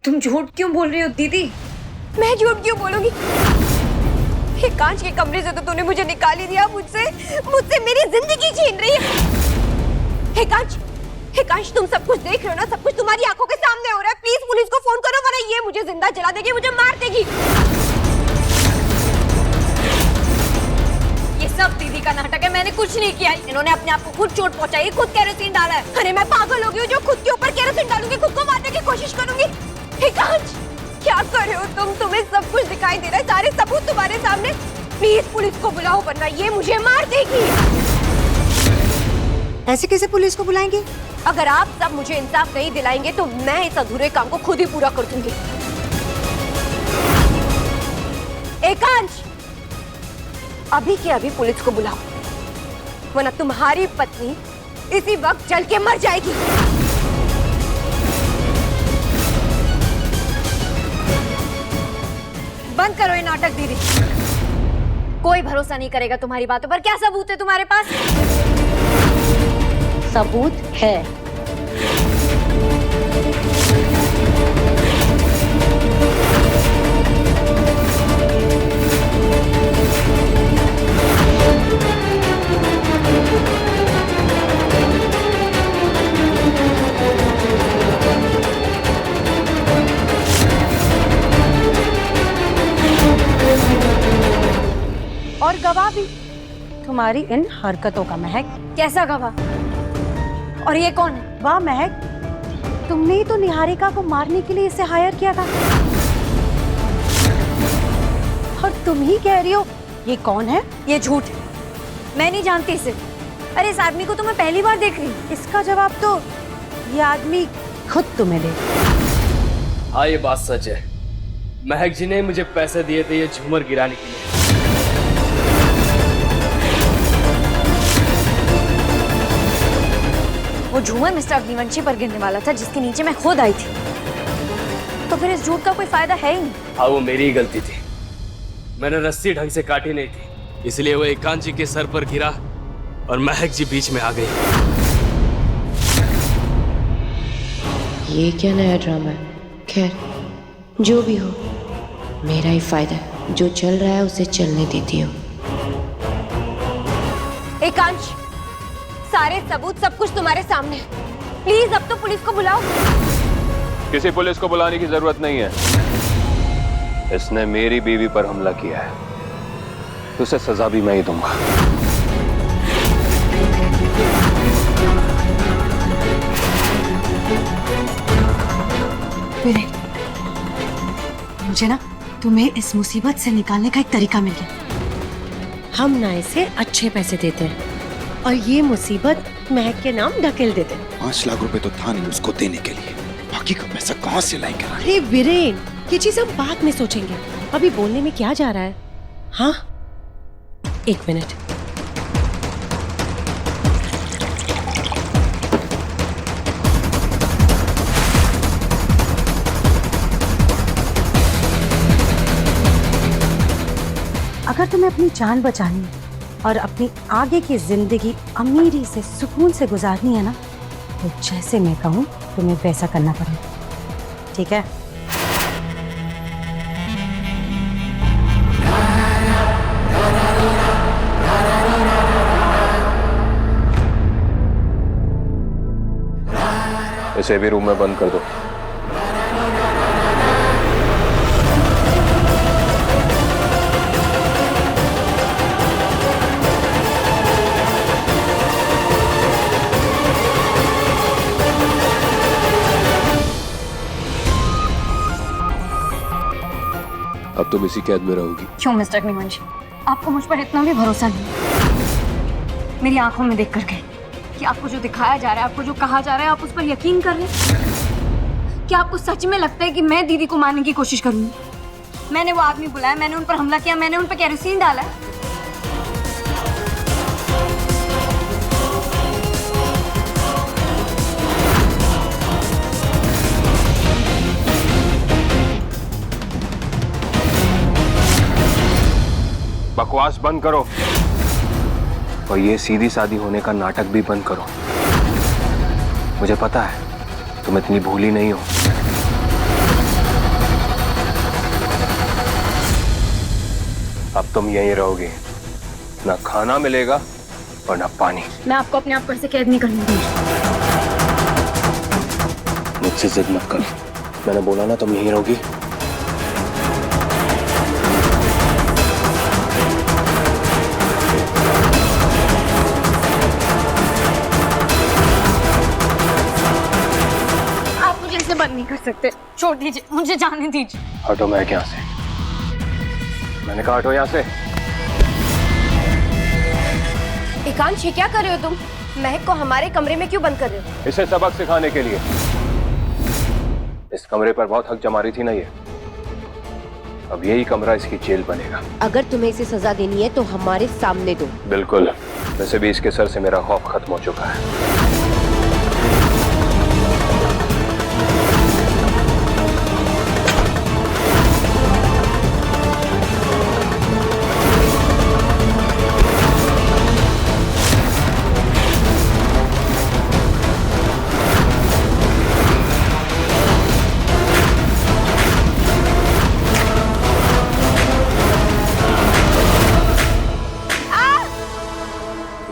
तुम झूठ क्यों बोल रही हो दीदी? मैं झूठ क्यों बोलूंगी? ये कांच के कमरे से तो तूने मुझे निकाल ही दिया, मुझसे मेरी जिंदगी छीन रही है। हे कांच, तुम सब कुछ देख रहे हो ना? सब कुछ तुम्हारी आंखों के सामने हो रहा है। प्लीज पुलिस को फोन करो, वरना ये मुझे जिंदा जला देगी, मुझे मार देगी। ये सब दीदी का नाटक है, मैंने कुछ नहीं किया। इन्होंने अपने आप को खुद चोट पहुंचाई, खुद केरोसिन डाला है। अरे मैं पागल हो गई हूँ जो खुद के ऊपर केरोसिन डालूंगी, खुद को मारने की कोशिश करूंगी। हे कांच, क्या कर रहे हो तुम? तुम्हें सब कुछ दिखाई दे रहा है, सारे सबूत तुम्हारे सामने। प्लीज पुलिस को बुलाओ, वरना ये मुझे मार देगी। ऐसे कैसे पुलिस को बुलाएंगे? अगर आप सब मुझे इंसाफ नहीं दिलाएंगे तो मैं इस अधूरे काम को खुद ही पूरा कर दूंगी। एकांश, अभी के अभी पुलिस को बुलाओ, वरना तुम्हारी पत्नी इसी वक्त जल के मर जाएगी। बंद करो ये नाटक दीदी। कोई भरोसा नहीं करेगा तुम्हारी बातों पर। क्या सबूत है तुम्हारे पास? सबूत है। और गवाह भी तुम्हारी इन हरकतों का। महक, कैसा गवाह? और ये कौन है? वाह महक, तुमने ही तो निहारिका को मारने के लिए इसे हायर किया था, और तुम ही कह रही हो ये कौन है? ये झूठ है, मैं नहीं जानती इसे। अरे इस आदमी को तो मैं पहली बार देख रही हूँ। इसका जवाब तो ये आदमी खुद तुम्हें दे। हाँ, ये बात सच है। महक जी ने मुझे पैसे दिए थे ये झूमर गिराने के लिए। वो झूमर मिस्टर अग्निवंशी पर गिरने वाला था, जिसके नीचे मैं खुद आई थी। तो फिर इस झूठ का कोई फायदा है ही नहीं। हाँ, वो मेरी ही गलती थी। मैंने रस्सी ढंग से काटी नहीं थी, इसलिए वो एकांत जी के सर पर गिरा और महक जी बीच में आ गई। ये क्या नया ड्रामा है? खैर, जो भी हो, मेरा ही फायदा है। जो चल रहा है उसे चलने देती हूँ। एकांश, सारे सबूत, सब कुछ तुम्हारे सामने है। प्लीज अब तो पुलिस को बुलाओ। किसी पुलिस को बुलाने की जरूरत नहीं है। इसने मेरी बीवी पर हमला किया है, तो उसे सजा भी मैं ही दूंगा। मुझे ना तुम्हें इस मुसीबत से निकालने का एक तरीका मिल गया। हम ना इसे अच्छे पैसे देते हैं और ये मुसीबत महक के नाम ढकेल देते हैं। 5 लाख रुपए तो था नहीं उसको देने के लिए, बाकी का पैसा कहाँ से लाएंगे? अरे वीरेन, ये चीज हम बाद में सोचेंगे, अभी बोलने में क्या जा रहा है? हाँ, 1 मिनट। अगर तुम्हें अपनी जान बचानी है और अपनी आगे की जिंदगी अमीरी से सुकून से गुजारनी है ना, तो जैसे मैं कहूँ तुम्हें वैसा करना पड़ेगा, ठीक है? इसे भी रूम में बंद कर दो। अब तुम इसी कैद में रहोगी। क्यों मिस्टर अग्निवंशी, आपको मुझ पर इतना भी भरोसा नहीं? मेरी आंखों में देख कर गए कि आपको जो दिखाया जा रहा है, आपको जो कहा जा रहा है, आप उस पर यकीन कर रहे हैं? क्या आपको सच में लगता है कि मैं दीदी को मारने की कोशिश करूंगी? मैंने वो आदमी बुलाया, मैंने उन पर हमला किया, मैंने उन पर केरोसिन डाला है। बकवास बंद करो और ये सीधी सादी होने का नाटक भी बंद करो। मुझे पता है तुम इतनी भोली नहीं हो। अब तुम यहीं रहोगी, ना खाना मिलेगा और ना पानी। मैं आपको अपने आप पर से कैद नहीं करने दूंगी। मुझसे जिद मत कर, मैंने बोला ना तुम यहीं रहोगी। आप मुझे इसे बंद नहीं कर सकते, छोड़ दीजिए, मुझे जाने दीजिए। हटो महक यहाँ से, मैंने कहा हटो यहाँ से। एकांश, ये क्या कर रहे हो तुम? महक को हमारे कमरे में क्यों बंद कर रहे हो? इसे सबक सिखाने के लिए। इस कमरे पर बहुत हक जमा रही थी ना ये, अब यही कमरा इसकी जेल बनेगा। अगर तुम्हें इसे सजा देनी है तो हमारे सामने दो। बिल्कुल, वैसे भी इसके सर से मेरा खौफ खत्म हो चुका है।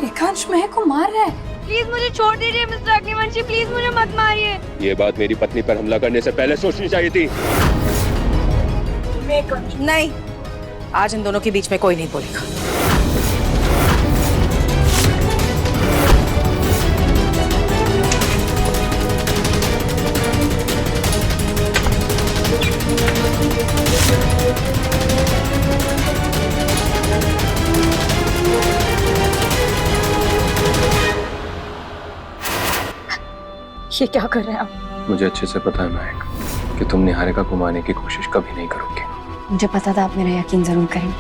एकांश महक को मार रहा है। प्लीज मुझे छोड़ दीजिए मिस्टर अग्निवंशी, प्लीज मुझे मत मारिए। ये बात मेरी पत्नी पर हमला करने से पहले सोचनी चाहिए थी। नहीं, आज इन दोनों के बीच में कोई नहीं बोलेगा। ये क्या कर रहे हैं आप? मुझे अच्छे से पता है महक कि तुम निहारिका को मारने की कोशिश कभी नहीं करोगे। मुझे पता था आप मेरा यकीन जरूर करेंगे,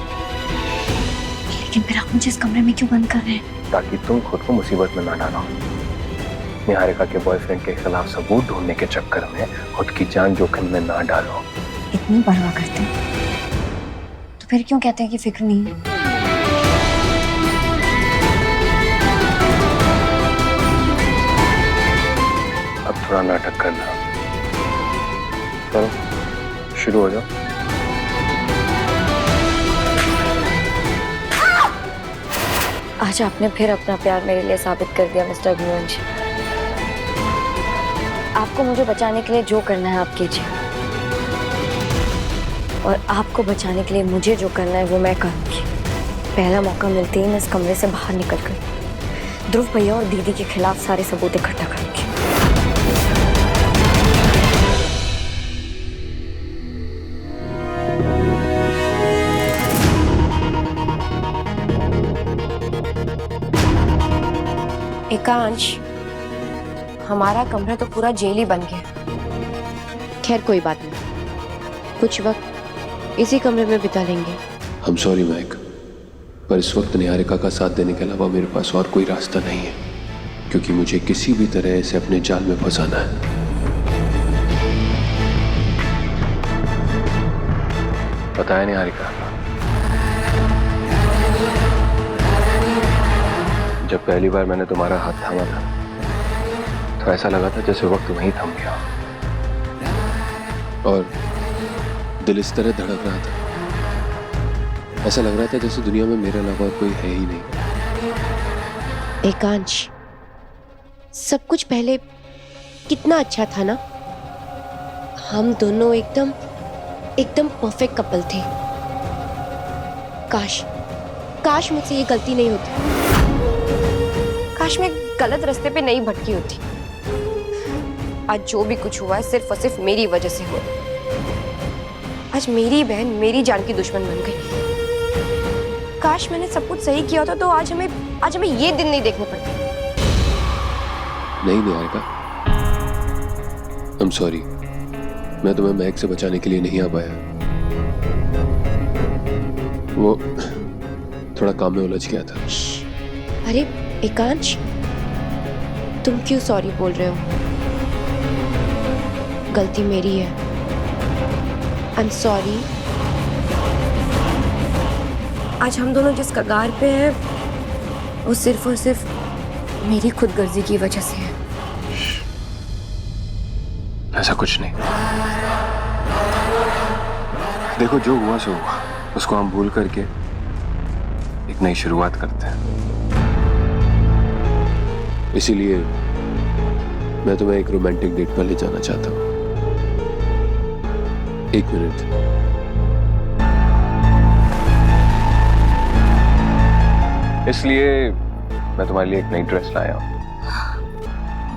लेकिन फिर आप मुझे इस कमरे में क्यों बंद कर रहे हैं? ताकि तुम खुद को मुसीबत में ना डालो। निहारिका के बॉयफ्रेंड के खिलाफ सबूत ढूंढने के चक्कर में खुद की जान जोखिम में ना डालो। इतनी परवाह करते हैं तो फिर क्यों कहते हैं कि फिक्र नहीं है? अब थोड़ा नाटक करना, चलो शुरू हो जाओ। आज आपने फिर अपना प्यार मेरे लिए साबित कर दिया मिस्टर अग्निवंशी। आपको मुझे बचाने के लिए जो करना है आप कीजिए, और आपको बचाने के लिए मुझे जो करना है वो मैं करूंगी। पहला मौका मिलते ही मैं इस कमरे से बाहर निकलकर ध्रुव भैया और दीदी के खिलाफ सारे सबूत इकट्ठा करूंगी। एकांश, हमारा कमरा तो पूरा जेल ही बन गया। खैर कोई बात नहीं, कुछ वक्त इसी कमरे में बिता लेंगे। I'm sorry महक, पर इस वक्त निहारिका का साथ देने के अलावा मेरे पास और कोई रास्ता नहीं है, क्योंकि मुझे किसी भी तरह इसे अपने जाल में फंसाना है। पता है निहारिका, जब पहली बार मैंने तुम्हारा हाथ थामा था तो ऐसा लगा था जैसे वक्त वहीं थम गया, और दिल इस तरह धड़क रहा था, ऐसा लग रहा था जैसे दुनिया में मेरे अलावा कोई है ही नहीं। एकांश, सब कुछ पहले कितना अच्छा था ना। हम दोनों एकदम परफेक्ट कपल थे। काश मुझसे ये गलती नहीं होती। काश मैं गलत रास्ते पे नहीं भटकी होती। आज जो भी कुछ हुआ है सिर्फ और सिर्फ मेरी वजह से हुआ। आज मेरी बहन मेरी जान की दुश्मन बन गई। काश मैंने सब कुछ सही किया होता तो आज हमें ये दिन नहीं देखने पड़ते। नहीं निहारिका, I'm sorry, मैं तुम्हें महक से बचाने के लिए नहीं आ पाया। वो थोड़ा काम में उलझ गया था। अरे एकांश, तुम क्यों सॉरी बोल रहे हो? गलती मेरी है। I am sorry. आज हम दोनों जिस कगार पे हैं वो सिर्फ और सिर्फ मेरी खुदगर्जी की वजह से है। ऐसा कुछ नहीं। देखो जो हुआ सो हुआ, उसको हम भूल करके एक नई शुरुआत करते हैं। इसीलिए मैं तुम्हें एक रोमांटिक डेट पर ले जाना चाहता हूं। 1 मिनट। इसलिए मैं तुम्हारे लिए एक नई ड्रेस लाया हूं।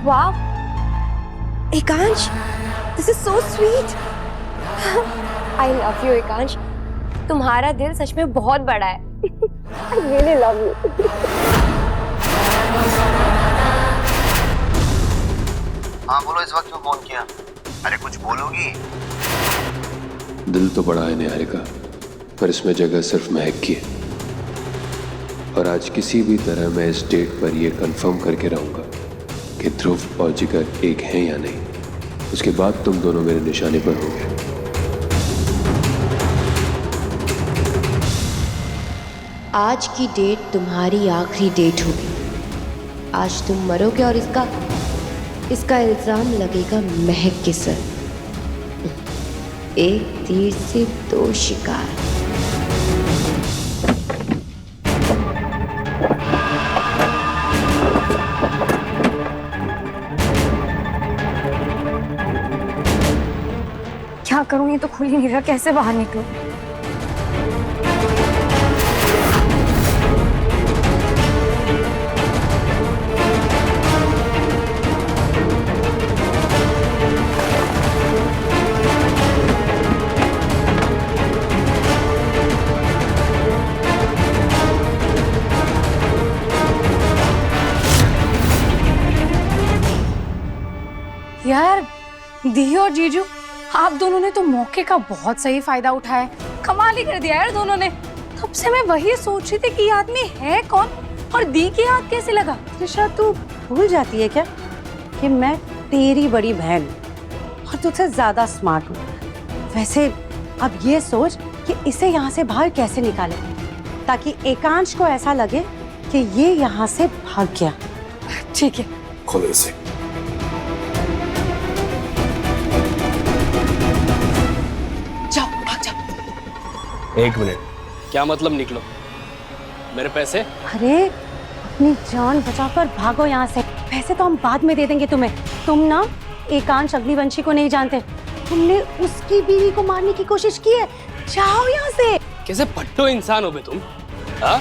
वाह Ekansh, this is so sweet. I love you Ekansh, तुम्हारा दिल सच में बहुत बड़ा है। I really love you. हाँ बोलो, इस वक्त क्यों फोन किया? अरे कुछ बोलोगी? दिल तो बड़ा है निहारिका, पर इसमें जगह सिर्फ महक की है। और आज किसी भी तरह मैं इस डेट पर यह कंफर्म करके रहूंगा कि ध्रुव और जिगर एक हैं या नहीं। उसके बाद तुम दोनों मेरे निशाने पर होगे। आज की डेट तुम्हारी आखिरी डेट होगी। आज तुम मरोगे और इसका इल्जाम लगेगा महक के सर। एक तीर से 2 शिकार। क्या करूं, ये तो खुल ही नहीं रहा, कैसे बाहर निकलूं? यार दी और जीजू, आप दोनों ने तो मौके का बहुत सही फायदा उठाया। कमाल ही कर दिया यार दोनों ने। तब से मैं वही सोच रही थी कि ये आदमी है कौन और दी की याद कैसे लगा। त्रिशा, तू भूल जाती है क्या कि मैं तेरी बड़ी बहन हूँ और तुझसे ज्यादा स्मार्ट हूँ। वैसे अब ये सोच कि इसे यहाँ से बाहर कैसे निकाले ताकि एकांश को ऐसा लगे कि ये यहाँ से भाग गया। ठीक है, खोलो इसे। जाओ भाग जाओ। 1 मिनट, क्या मतलब निकलो? मेरे पैसे? अरे अपनी जान बचाकर भागो यहाँ से। पैसे तो हम बाद में दे देंगे तुम्हें। तुम ना एकांश अग्निवंशी को नहीं जानते। तुमने उसकी बीवी को मारने की कोशिश की है। जाओ यहाँ से। कैसे फट्टो इंसान हो बे तुम? हाँ?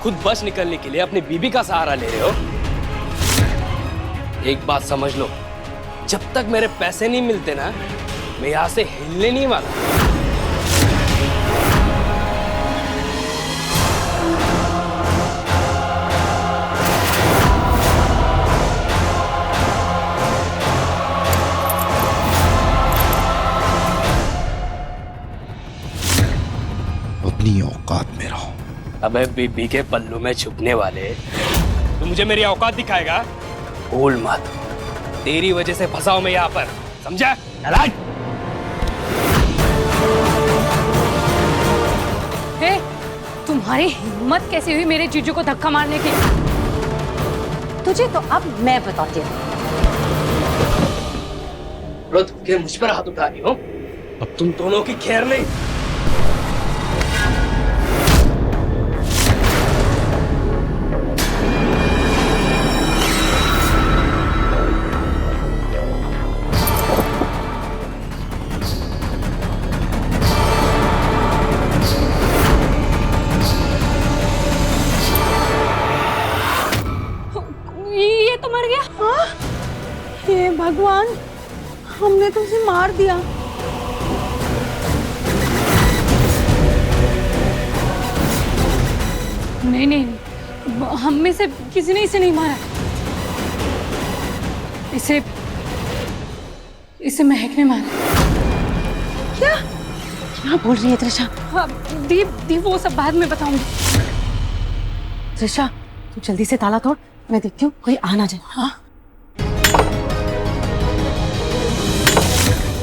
खुद बच निकलने के लिए अपनी बीबी का सहारा ले रहे हो। एक बात समझ लो, जब तक मेरे पैसे नहीं मिलते ना, मैं यहाँ से हिलने नहीं वाला। अपनी औकात में रहो। अबे बीबी के पल्लू में छुपने वाले, तू मुझे मेरी औकात दिखाएगा? भूल मत, तेरी वजह से फंसा हूं मैं यहाँ पर, समझा? हे, तुम्हारी हिम्मत कैसे हुई मेरे जीजू को धक्का मारने की? तुझे तो अब मैं बताती हूँ। तुम मुझ पर हाथ उठा रही हो? अब तुम दोनों की खैर नहीं। ये तो मर गया। हाँ? हे भगवान, हमने तो उसे मार दिया। नहीं नहीं, हम में से किसी ने इसे नहीं मारा। इसे महक ने मारा। क्या बोल रही है त्रिशा? हाँ, दी वो सब बाद में बताऊंगी। त्रिशा, तू जल्दी से ताला तोड़, मैं देखती हूँ कोई आ ना जाए। हाँ?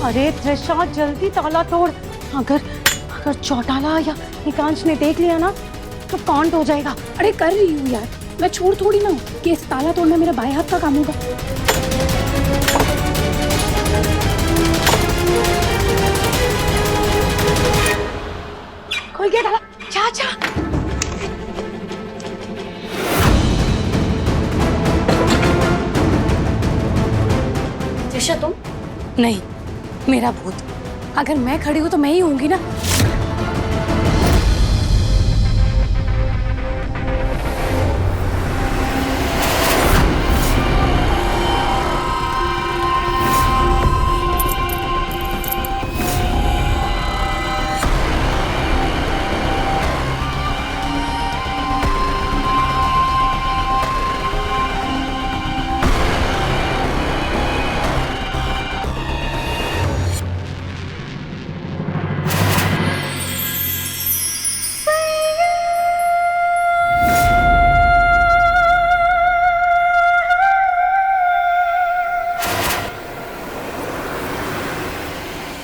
अरे त्रिशा, जल्दी ताला तोड़। अगर चौटाला या एकांश ने देख लिया ना तो कांड हो जाएगा। अरे कर रही हूँ यार, मैं छोड़ थोड़ी ना हूँ कि इस ताला तोड़ना मेरा बाएं हाथ का काम होगा। खोल गया ताला। जा जा। त्रिशा तुम? नहीं, मेरा भूत। अगर मैं खड़ी हूँ तो मैं ही होंगी ना।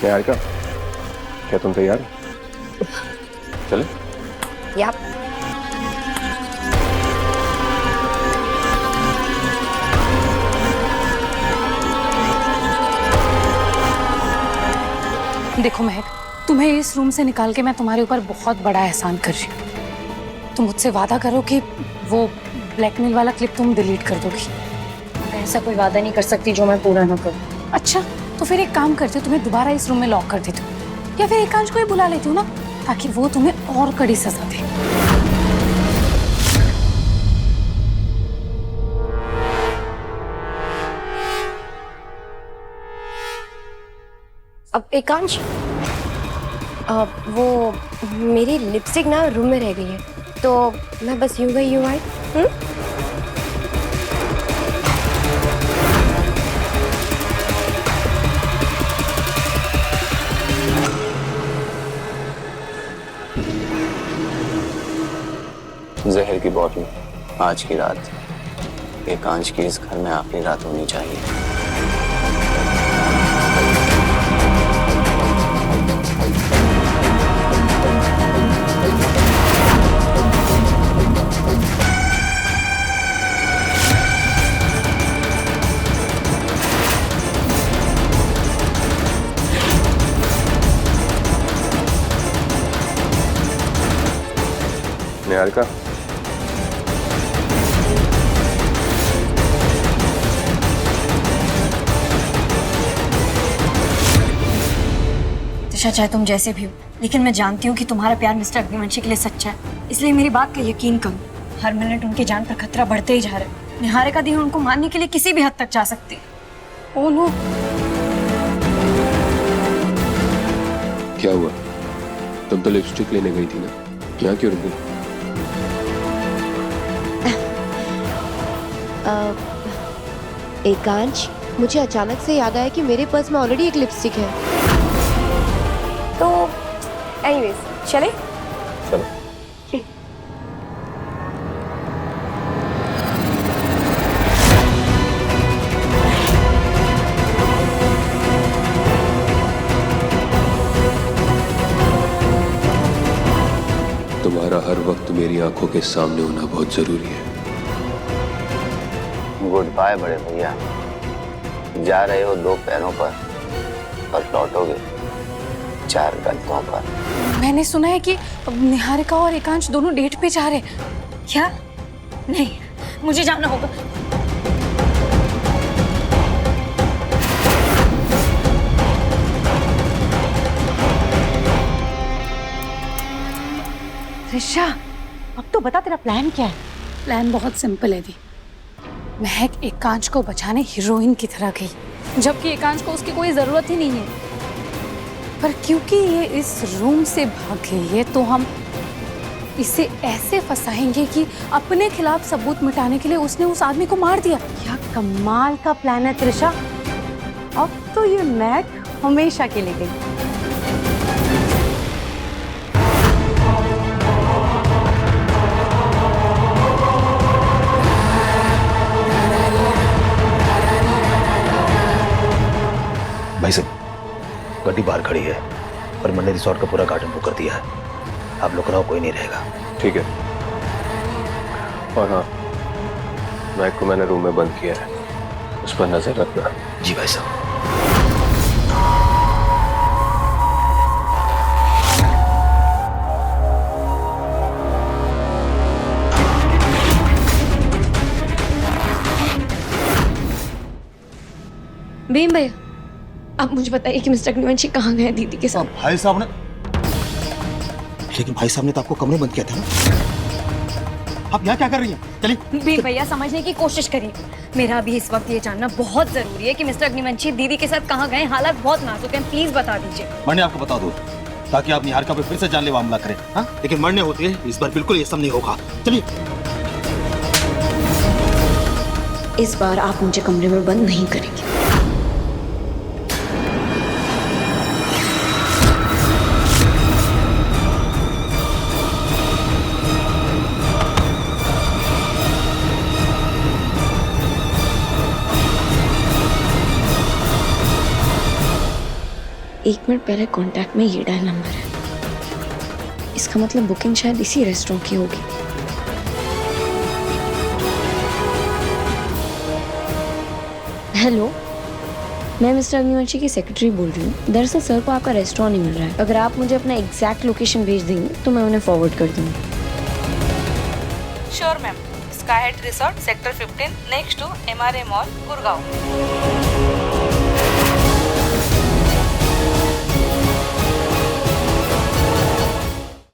निहारिका, क्या तुम तैयार हो? चले? याप। देखो महक, तुम्हें इस रूम से निकाल के मैं तुम्हारे ऊपर बहुत बड़ा एहसान कर रही हूँ। तुम मुझसे वादा करो कि वो ब्लैकमेल वाला क्लिप तुम डिलीट कर दोगी। मैं ऐसा कोई वादा नहीं कर सकती जो मैं पूरा ना करूँ। अच्छा, तो फिर एक काम करती हूँ, तुम्हें दोबारा इस रूम में लॉक कर देती हूँ, या फिर एकांश को ही बुला लेती हूँ ना, ताकि वो तुम्हें और कड़ी सजा दे। अब एकांश, वो मेरी लिपस्टिक ना रूम में रह गई है, तो मैं बस यूं गई यूं आई। जहर की बोतल आज की रात एकांश की इस घर में आखिरी रात होनी चाहिए। निहारिका, त्रिशा, चाहे तुम जैसे भी हो, लेकिन मैं जानती हूँ कि तुम्हारा प्यार मिस्टर अग्निवंशी के लिए सच्चा है। इसलिए मेरी बात का यकीन करो। हर मिनट उनकी जान पर खतरा बढ़ते ही जा रहा है। निहारिका दी उनको मारने के लिए किसी भी हद तक जा सकती है। Oh no. क्या हुआ? तुम तो लिपस्टिक लेने गई थी ना, यहाँ क्यों रुक गई? एकांश, मुझे अचानक से याद आया कि मेरे पर्स में ऑलरेडी एक लिपस्टिक है। तो एनीवेज, चले? चलो। तुम्हारा हर वक्त मेरी आंखों के सामने होना बहुत जरूरी है। गुड बाय बड़े भैया। जा रहे हो 2 पैरों पर और लौटोगे 4 कदमों पर। मैंने सुना है कि निहारिका और एकांश दोनों डेट पे जा रहे हैं। क्या? नहीं, मुझे जाना होगा। त्रिशा, अब तो बता तेरा प्लान क्या है? प्लान बहुत सिंपल है दी। महक एकांश को बचाने हीरोइन की तरह गई, जबकि एकांश को उसकी कोई जरूरत ही नहीं है। पर क्योंकि ये इस रूम से भाग गई है, तो हम इसे ऐसे फंसाएंगे कि अपने खिलाफ सबूत मिटाने के लिए उसने उस आदमी को मार दिया। क्या कमाल का प्लान है त्रिशा। अब तो ये महक हमेशा के लिए गई। भाई साहब, गड्डी बाहर खड़ी है और मैंने रिसोर्ट का पूरा गार्डन बुक कर दिया है। आप लोग रहो, कोई नहीं रहेगा। ठीक है। और हाँ, मैक को मैंने रूम में बंद किया है, उस पर नजर रखना। जी भाई साहब। भीम भैया, आप मुझे बताइए कि मिस्टर अग्निवंशी कहाँ गए दीदी के साथ? भाई साहब ने, लेकिन भाई साहब ने तो आपको कमरे बंद किया था ना। आप यहाँ क्या कर रही हैं? चलिए। भीम भैया समझने की कोशिश करिए। मेरा अभी इस वक्त ये जानना बहुत जरूरी है कि मिस्टर अग्निवंशी दीदी के साथ कहाँ गए। हालात बहुत नाजुक हैं, प्लीज बता दीजिए। मैंने आपको बता दो ताकि आप निहारिका पे फिर से जानलेवा हमला करें। हाँ, लेकिन मरने होते हैं इस बार बिल्कुल ये सब नहीं होगा। चलिए। इस बार आप मुझे कमरे में बंद नहीं करेंगे। एक मिनट पहले कांटेक्ट में ये डायल नंबर है। इसका मतलब बुकिंग शायद इसी रेस्टोरेंट की होगी। हेलो, मैं मिस्टर अग्निवंशी की सेक्रेटरी बोल रही हूँ। दरअसल सर को आपका रेस्टोरेंट नहीं मिल रहा है। अगर आप मुझे अपना एग्जैक्ट लोकेशन भेज देंगे तो मैं उन्हें फॉरवर्ड कर दूँगी। Sure ma'am. Sky height resort sector 15 next to MRA mall Gurgaon.